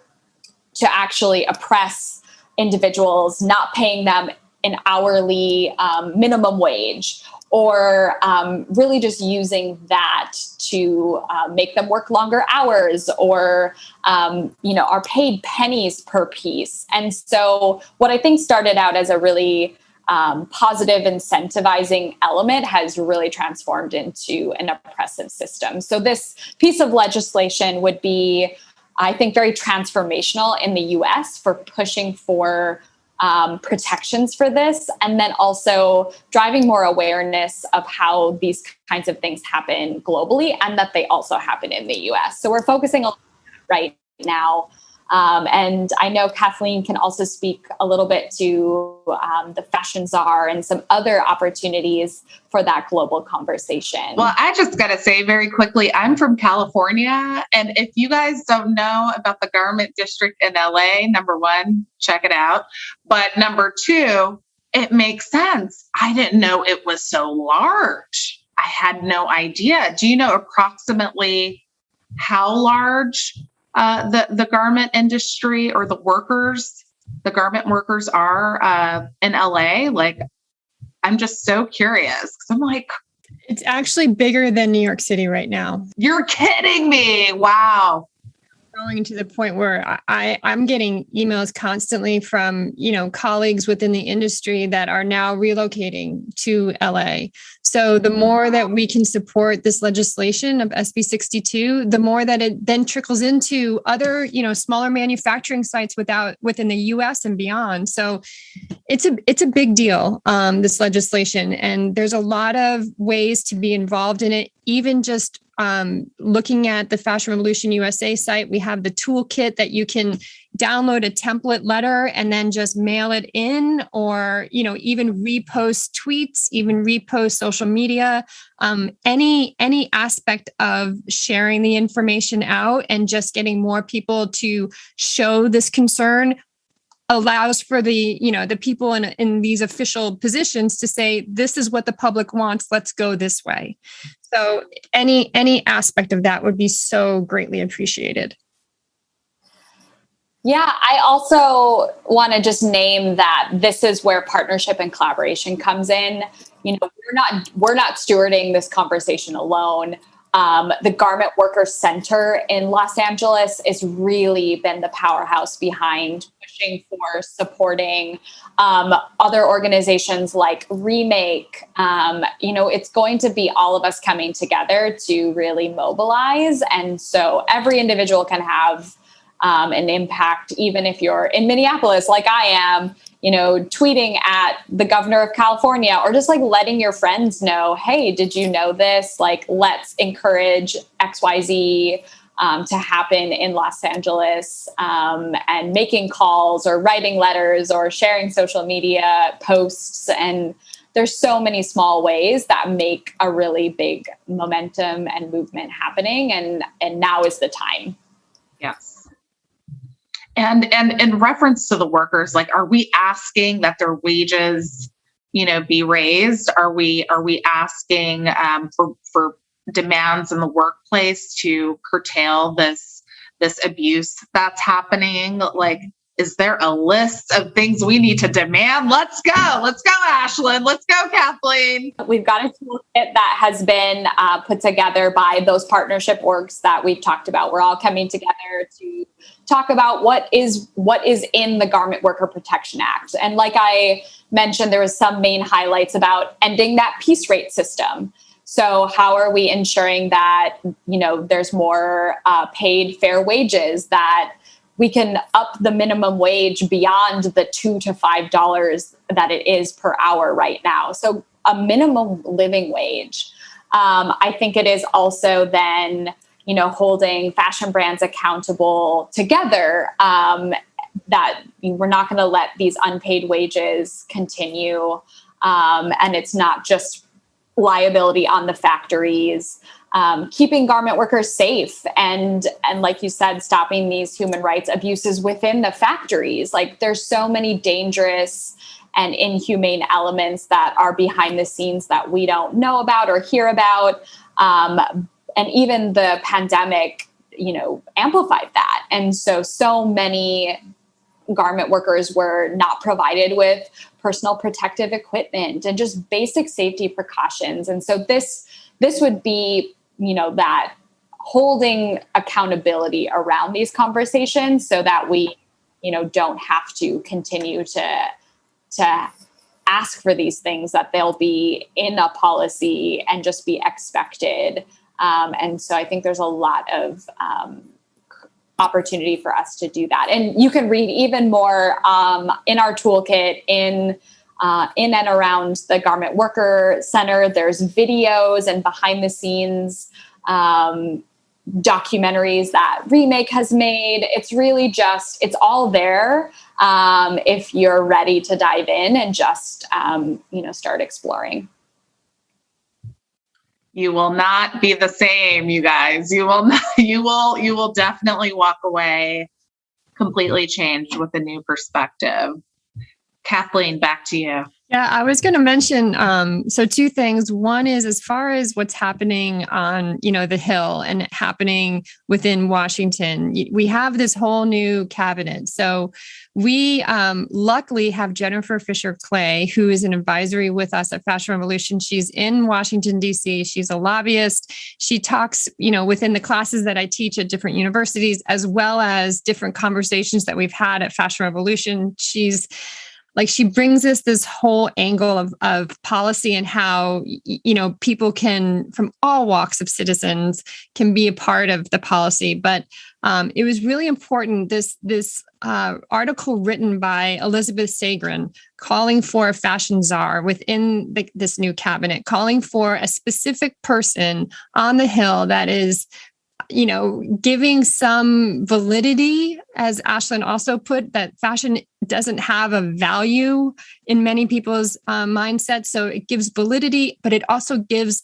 to actually oppress individuals, not paying them an hourly minimum wage, or really just using that to make them work longer hours, or are paid pennies per piece. And so what I think started out as a really positive incentivizing element has really transformed into an oppressive system. So this piece of legislation would be, I think, very transformational in the US for pushing for protections for this, and then also driving more awareness of how these kinds of things happen globally and that they also happen in the US. So we're focusing right now And I know Kathleen can also speak a little bit to the Fashion Czar and some other opportunities for that global conversation. Well, I just got to say very quickly, I'm from California. And if you guys don't know about the garment district in LA, number one, check it out. But number two, it makes sense. I didn't know it was so large. I had no idea. Do you know approximately how large the garment industry or the garment workers are in LA? Like, I'm just so curious because I'm like, it's actually bigger than New York City right now. You're kidding me. Wow. Growing to the point where I'm getting emails constantly from, colleagues within the industry that are now relocating to LA. So the more that we can support this legislation of SB 62, the more that it then trickles into other, smaller manufacturing sites within the US and beyond. So it's a big deal, this legislation. And there's a lot of ways to be involved in it, even just looking at the Fashion Revolution U.S.A. site. We have the toolkit that you can download a template letter and then just mail it in, or, even repost tweets, even repost social media, any aspect of sharing the information out and just getting more people to show this concern allows for the people in these official positions to say, this is what the public wants, let's go this way. So any aspect of that would be so greatly appreciated. Yeah, I also want to just name that this is where partnership and collaboration comes in. We're not stewarding this conversation alone. The Garment Workers Center in Los Angeles has really been the powerhouse behind pushing for supporting other organizations like Remake. It's going to be all of us coming together to really mobilize. And so every individual can have an impact, even if you're in Minneapolis, like I am, tweeting at the governor of California, or just like letting your friends know, hey, did you know this? Like, let's encourage XYZ to happen in Los Angeles, and making calls or writing letters or sharing social media posts. And there's so many small ways that make a really big momentum and movement happening. And now is the time. Yes. And in reference to the workers, like, are we asking that their wages, be raised? Are we asking for demands in the workplace to curtail this abuse that's happening? Like, is there a list of things we need to demand? Let's go, Ashleyn. Let's go, Kathleen. We've got a toolkit that has been put together by those partnership orgs that we've talked about. We're all coming together to talk about what is in the Garment Worker Protection Act. And like I mentioned, there was some main highlights about ending that piece rate system. So how are we ensuring that, there's more paid fair wages, that we can up the minimum wage beyond the $2 to $5 that it is per hour right now. So a minimum living wage. I think it is also then, holding fashion brands accountable together, that we're not going to let these unpaid wages continue. And it's not just liability on the factories. Keeping garment workers safe and like you said, stopping these human rights abuses within the factories. Like, there's so many dangerous and inhumane elements that are behind the scenes that we don't know about or hear about. And even the pandemic, amplified that. And so many garment workers were not provided with personal protective equipment and just basic safety precautions. And so this would be, that holding accountability around these conversations so that we, don't have to continue to ask for these things, that they'll be in a policy and just be expected. And so I think there's a lot of opportunity for us to do that. And you can read even more in our toolkit in and around the Garment Worker Center. There's videos and behind the scenes documentaries that Remake has made. It's really just, it's all there if you're ready to dive in and just, start exploring. You will not be the same, you guys. You will not, you will definitely walk away completely changed with a new perspective. Kathleen, back to you. Yeah, I was going to mention, so two things. One is as far as what's happening on, the Hill and happening within Washington, we have this whole new cabinet. So we luckily have Jennifer Fisher Clay, who is an advisory with us at Fashion Revolution. She's in Washington, D.C. She's a lobbyist. She talks, within the classes that I teach at different universities, as well as different conversations that we've had at Fashion Revolution. She brings us this whole angle of policy and how, people can, from all walks of citizens, can be a part of the policy. But it was really important, this article written by Elizabeth Sagrin, calling for a fashion czar within this new cabinet, calling for a specific person on the Hill that is, giving some validity, as Ashleyn also put, that fashion doesn't have a value in many people's mindsets. So it gives validity, but it also gives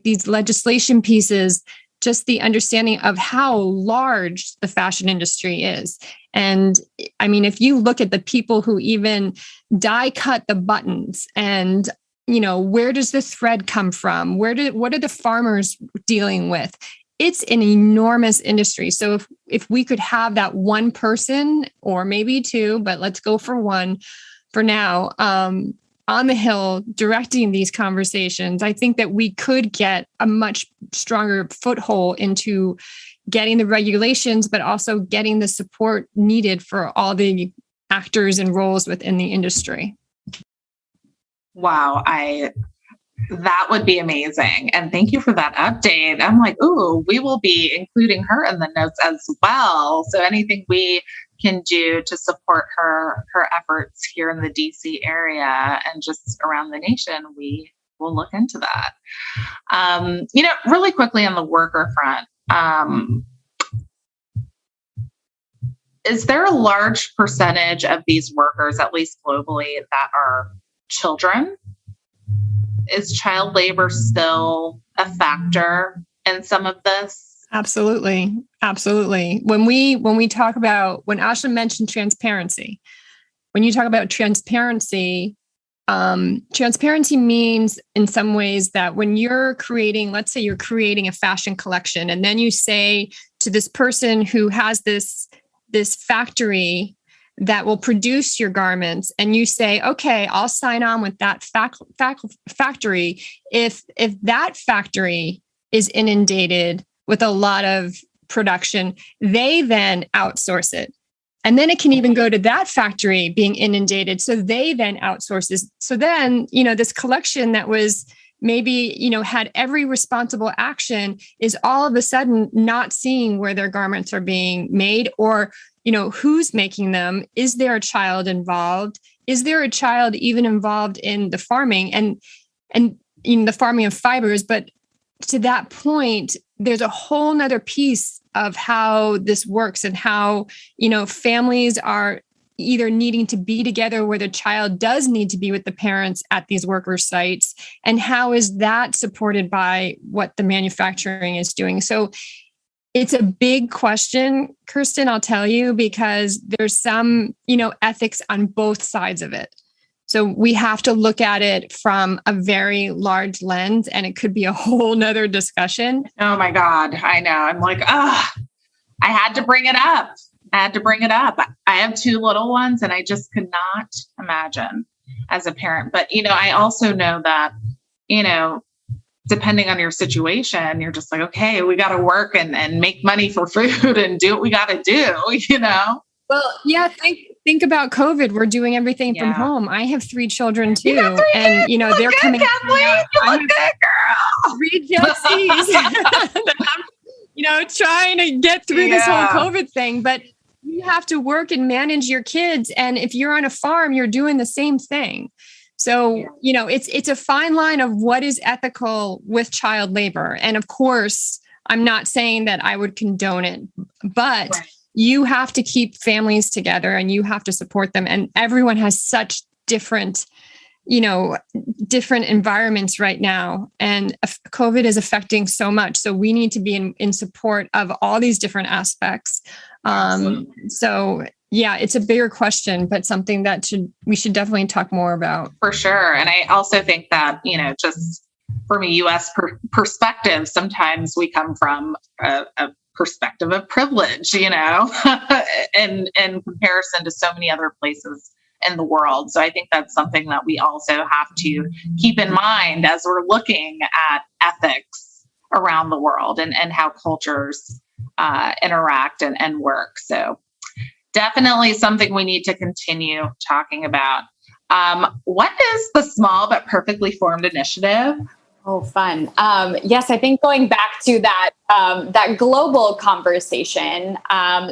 these legislation pieces, just the understanding of how large the fashion industry is. And I mean, if you look at the people who even die cut the buttons and where does the thread come from? What are the farmers dealing with? It's an enormous industry. So if we could have that one person, or maybe two, but let's go for one for now, on the Hill directing these conversations, I think that we could get a much stronger foothold into getting the regulations, but also getting the support needed for all the actors and roles within the industry. Wow. That would be amazing. And thank you for that update. I'm like, ooh, we will be including her in the notes as well. So anything we can do to support her efforts here in the DC area and just around the nation, we will look into that. Really quickly on the worker front, is there a large percentage of these workers, at least globally, that are children? Is child labor still a factor in some of this? Absolutely. Absolutely. When Ashleyn mentioned transparency, when you talk about transparency, transparency means in some ways that when you're creating, let's say you're creating a fashion collection, and then you say to this person who has this factory that will produce your garments, and you say, okay, I'll sign on with that factory. If that factory is inundated with a lot of production, they then outsource it. And then it can even go to that factory being inundated. So they then outsource this. So then, this collection that was maybe, had every responsible action is all of a sudden not seeing where their garments are being made, or who's making them? Is there a child involved? Is there a child even involved in the farming and in the farming of fibers? But to that point, there's a whole nother piece of how this works and how, families are either needing to be together where the child does need to be with the parents at these worker sites. And how is that supported by what the manufacturing is doing? So it's a big question, Kirsten, I'll tell you, because there's some, ethics on both sides of it. So we have to look at it from a very large lens, and it could be a whole nother discussion. Oh my God. I know. I'm like, I had to bring it up. I have two little ones, and I just could not imagine as a parent. But, I also know that, depending on your situation, you're just like, okay, we got to work and make money for food and do what we got to do, Well, yeah, think about COVID. We're doing everything from home. I have 3 children too. And, they're coming. Kathleen, you look good, girl. 3 gypsies. Trying to get through this whole COVID thing. But you have to work and manage your kids. And if you're on a farm, you're doing the same thing. So, it's a fine line of what is ethical with child labor. And of course, I'm not saying that I would condone it, but Right. you have to keep families together and you have to support them. And everyone has such different environments right now. And COVID is affecting so much. So we need to be in support of all these different aspects. So yeah, it's a bigger question, but something that we should definitely talk more about. For sure. And I also think that, just from a U.S. perspective, sometimes we come from a perspective of privilege, in comparison to so many other places in the world. So I think that's something that we also have to keep in mind as we're looking at ethics around the world and how cultures interact and work. So definitely something we need to continue talking about. What is the Small But Perfectly Formed initiative? Oh, fun. Yes, I think going back to that global conversation.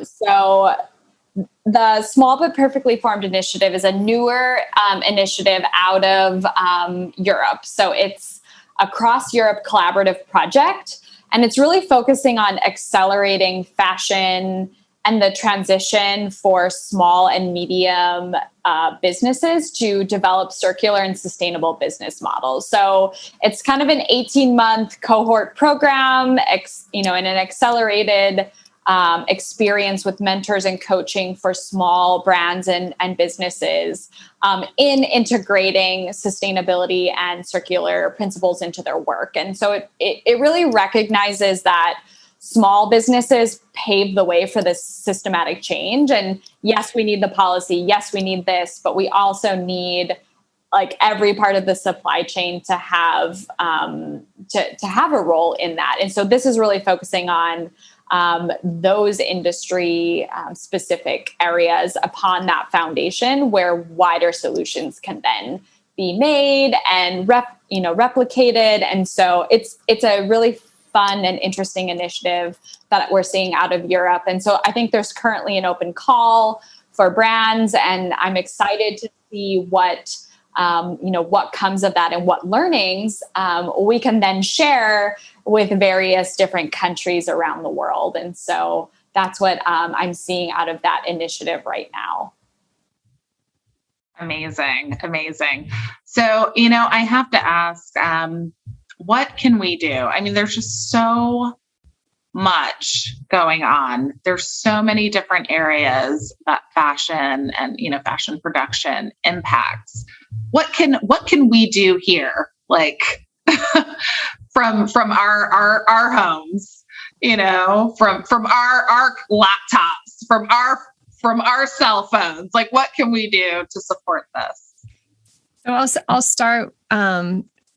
So the Small But Perfectly Formed initiative is a newer initiative out of Europe. So it's a cross-Europe collaborative project, and it's really focusing on accelerating fashion and the transition for small and medium businesses to develop circular and sustainable business models. So it's kind of an 18-month cohort program, in an accelerated experience with mentors and coaching for small brands and businesses in integrating sustainability and circular principles into their work. And so it really recognizes that small businesses pave the way for this systematic change. And yes, we need the policy. Yes, we need this, but we also need every part of the supply chain to have to have a role in that. And so this is really focusing on those industry specific areas upon that foundation where wider solutions can then be made and replicated. And so it's a really fun and interesting initiative that we're seeing out of Europe. And so I think there's currently an open call for brands, and I'm excited to see what comes of that and what learnings we can then share with various different countries around the world. And so that's what I'm seeing out of that initiative right now. Amazing. So, I have to ask, what can we do? I mean, there's just so much going on. There's so many different areas that fashion and, fashion production impacts. What can we do here? From our homes, from our laptops, from our cell phones, what can we do to support this? So I'll start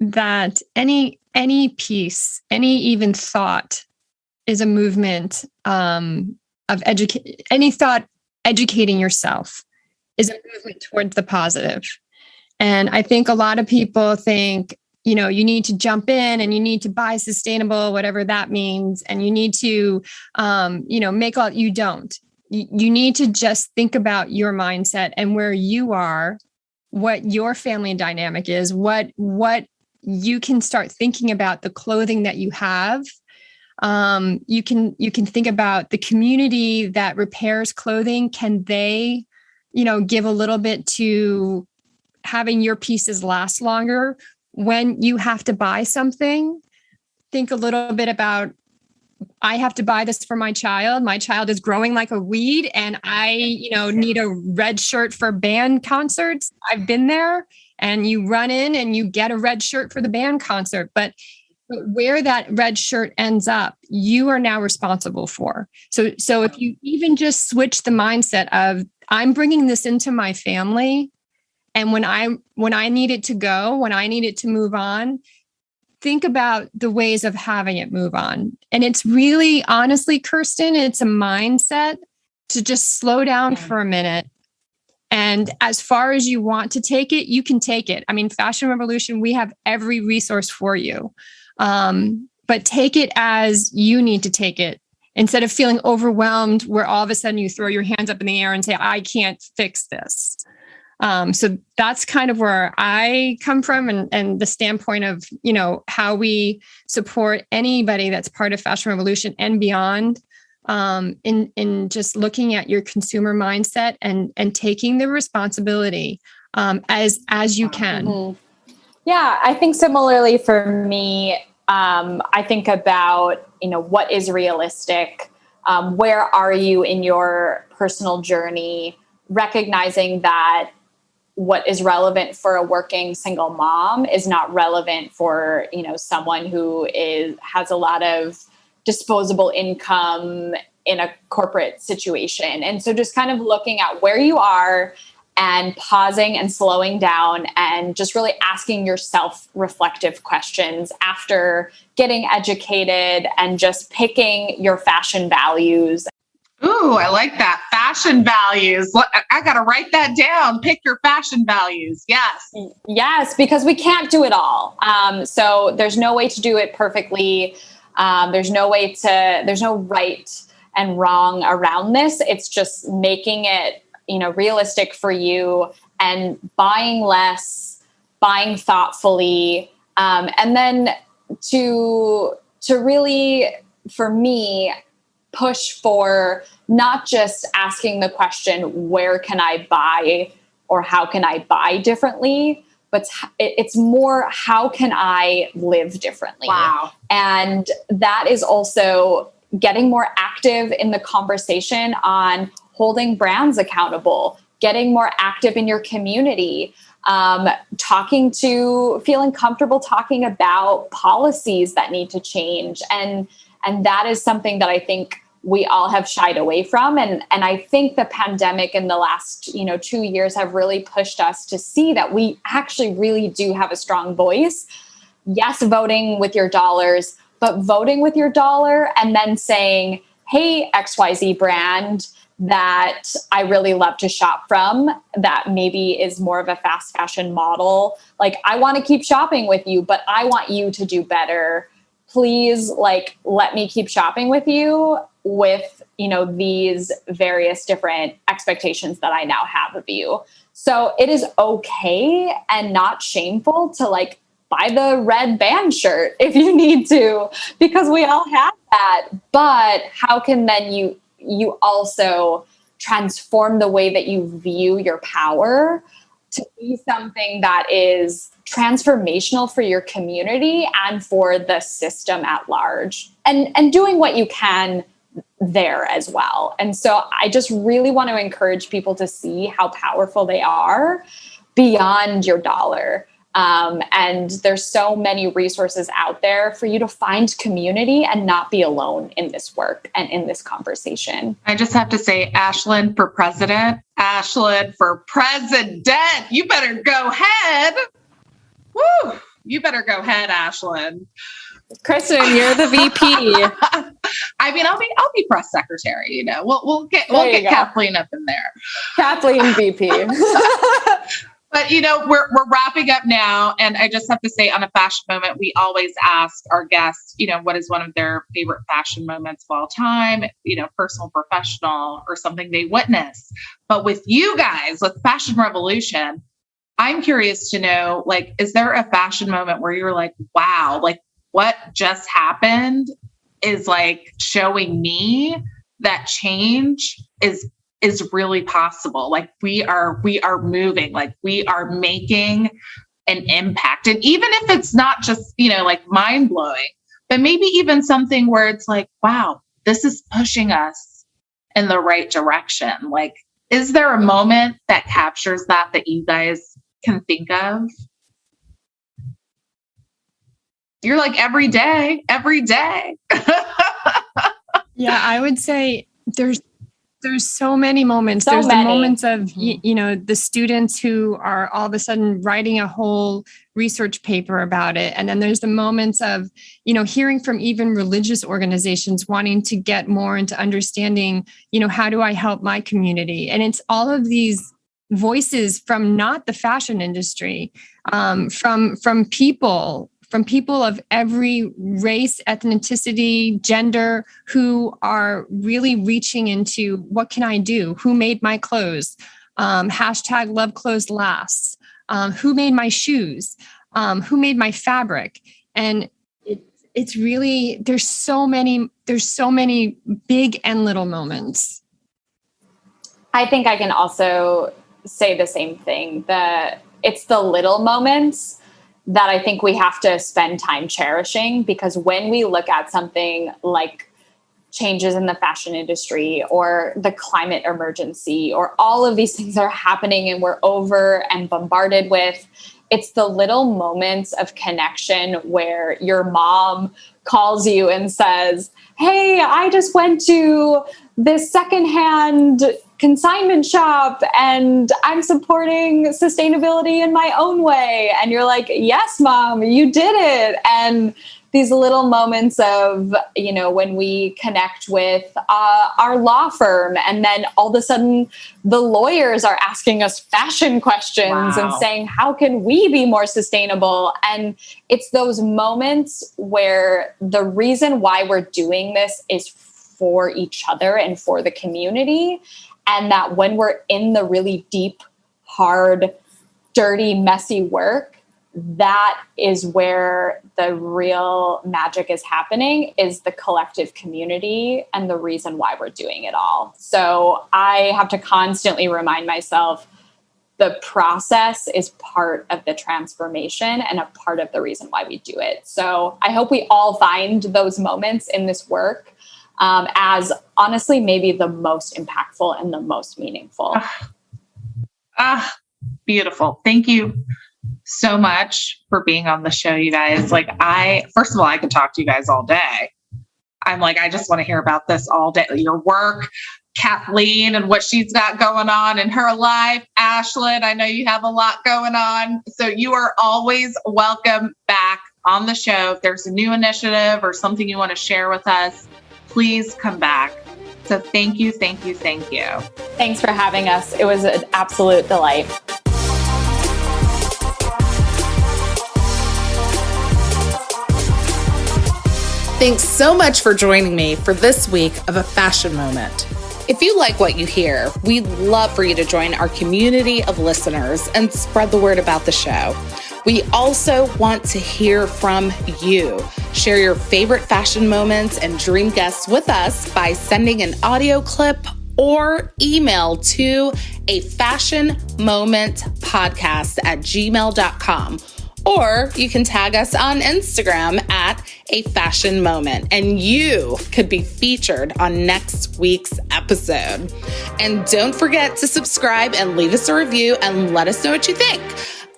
that any piece, any even thought is a movement of any thought educating yourself is a movement towards the positive. And I think a lot of people think, you need to jump in and you need to buy sustainable, whatever that means. And you need to, you don't. You need to just think about your mindset and where you are, what your family dynamic is, what you can start thinking about the clothing that you have. You can think about the community that repairs clothing. Can they, give a little bit to having your pieces last longer? When you have to buy something, think a little bit about, I have to buy this for my child. My child is growing like a weed and I, need a red shirt for band concerts. I've been there, and you run in and you get a red shirt for the band concert. But where that red shirt ends up, you are now responsible for. So if you even just switch the mindset of, I'm bringing this into my family, and when I need it to go, when I need it to move on, think about the ways of having it move on. And it's really, honestly, Kirsten, it's a mindset to just slow down for a minute. And as far as you want to take it, you can take it. I mean, Fashion Revolution, we have every resource for you. But take it as you need to take it, instead of feeling overwhelmed where all of a sudden you throw your hands up in the air and say, I can't fix this. So that's kind of where I come from, and the standpoint of, how we support anybody that's part of Fashion Revolution and beyond, in just looking at your consumer mindset and taking the responsibility as you can. Mm-hmm. Yeah, I think similarly for me, I think about, what is realistic? Where are you in your personal journey? Recognizing that what is relevant for a working single mom is not relevant for, someone who has a lot of disposable income in a corporate situation. And so just kind of looking at where you are and pausing and slowing down and just really asking yourself reflective questions after getting educated and just picking your fashion values. Ooh, I like that. Fashion values. I got to write that down. Pick your fashion values. Yes. Yes, because we can't do it all. So there's no way to do it perfectly. There's no right and wrong around this. It's just making it, realistic for you and buying less, buying thoughtfully. And then to really, for me, push for not just asking the question, where can I buy or how can I buy differently? But it's more, how can I live differently? Wow. And that is also getting more active in the conversation on holding brands accountable, getting more active in your community, feeling comfortable talking about policies that need to change. And that is something that I think we all have shied away from. And I think the pandemic in the last, 2 years have really pushed us to see that we actually really do have a strong voice. Yes, voting with your dollars, but voting with your dollar and then saying, hey, XYZ brand that I really love to shop from, that maybe is more of a fast fashion model. Like, I want to keep shopping with you, but I want you to do better. Please, let me keep shopping with you with, these various different expectations that I now have of you. So it is okay and not shameful to buy the red band shirt if you need to, because we all have that. But how can then you also transform the way that you view your power to be something that is transformational for your community and for the system at large, and doing what you can there as well. And so I just really want to encourage people to see how powerful they are beyond your dollar. And there's so many resources out there for you to find community and not be alone in this work and in this conversation. I just have to say, Ashleyn for president. Ashleyn for president. You better go ahead. Woo! You better go ahead, Ashleyn. Kristen, you're the VP. I mean, I'll be press secretary. We'll get Kathleen up in there. Kathleen VP. But, we're wrapping up now. And I just have to say, on a fashion moment, we always ask our guests, what is one of their favorite fashion moments of all time, personal, professional, or something they witnessed. But with you guys, with Fashion Revolution, I'm curious to know, is there a fashion moment where you're like, wow, what just happened is showing me that change is really possible. We are moving, we are making an impact. And even if it's not just, mind blowing, but maybe even something where it's wow, this is pushing us in the right direction. Is there a moment that captures that you guys can think of? You're every day. Yeah, I would say there's so many moments. The moments of, the students who are all of a sudden writing a whole research paper about it. And then there's the moments of, hearing from even religious organizations wanting to get more into understanding, how do I help my community? And it's all of these voices from not the fashion industry, from people of every race, ethnicity, gender, who are really reaching into what can I do? Who made my clothes? hashtag love clothes lasts, who made my shoes, who made my fabric. And it's really, there's so many big and little moments. I think I can also say the same thing, that it's the little moments that I think we have to spend time cherishing, because when we look at something like changes in the fashion industry or the climate emergency or all of these things that are happening and we're over and bombarded with, it's the little moments of connection where your mom calls you and says, hey, I just went to this secondhand consignment shop and I'm supporting sustainability in my own way. And you're like, yes, mom, you did it. And these little moments of, when we connect with our law firm, and then all of a sudden the lawyers are asking us fashion questions and saying, how can we be more sustainable? And it's those moments where the reason why we're doing this is for each other and for the community. And that when we're in the really deep, hard, dirty, messy work, that is where the real magic is happening, is the collective community and the reason why we're doing it all. So I have to constantly remind myself the process is part of the transformation and a part of the reason why we do it. So I hope we all find those moments in this work as honestly maybe the most impactful and the most meaningful. Beautiful. Thank you so much for being on the show, you guys. First of all, I could talk to you guys all day. I just want to hear about this all day. Your work, Kathleen, and what she's got going on in her life. Ashleyn, I know you have a lot going on. So you are always welcome back on the show. If there's a new initiative or something you want to share with us, please come back. So thank you, thank you, thank you. Thanks for having us. It was an absolute delight. Thanks so much for joining me for this week of A Fashion Moment. If you like what you hear, we'd love for you to join our community of listeners and spread the word about the show. We also want to hear from you. Share your favorite fashion moments and dream guests with us by sending an audio clip or email to afashionmomentpodcast@gmail.com. Or you can tag us on Instagram at A Fashion Moment, and you could be featured on next week's episode. And don't forget to subscribe and leave us a review and let us know what you think.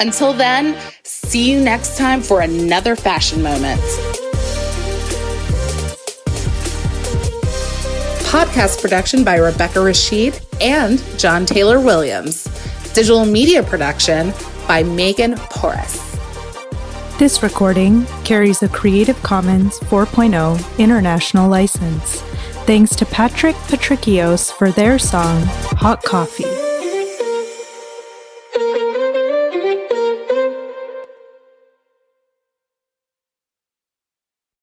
Until then, see you next time for another fashion moment. Podcast production by Rebecca Rashid and John Taylor Williams. Digital media production by Megan Porras. This recording carries a Creative Commons 4.0 international license. Thanks to Patrick Patricios for their song, Hot Coffee.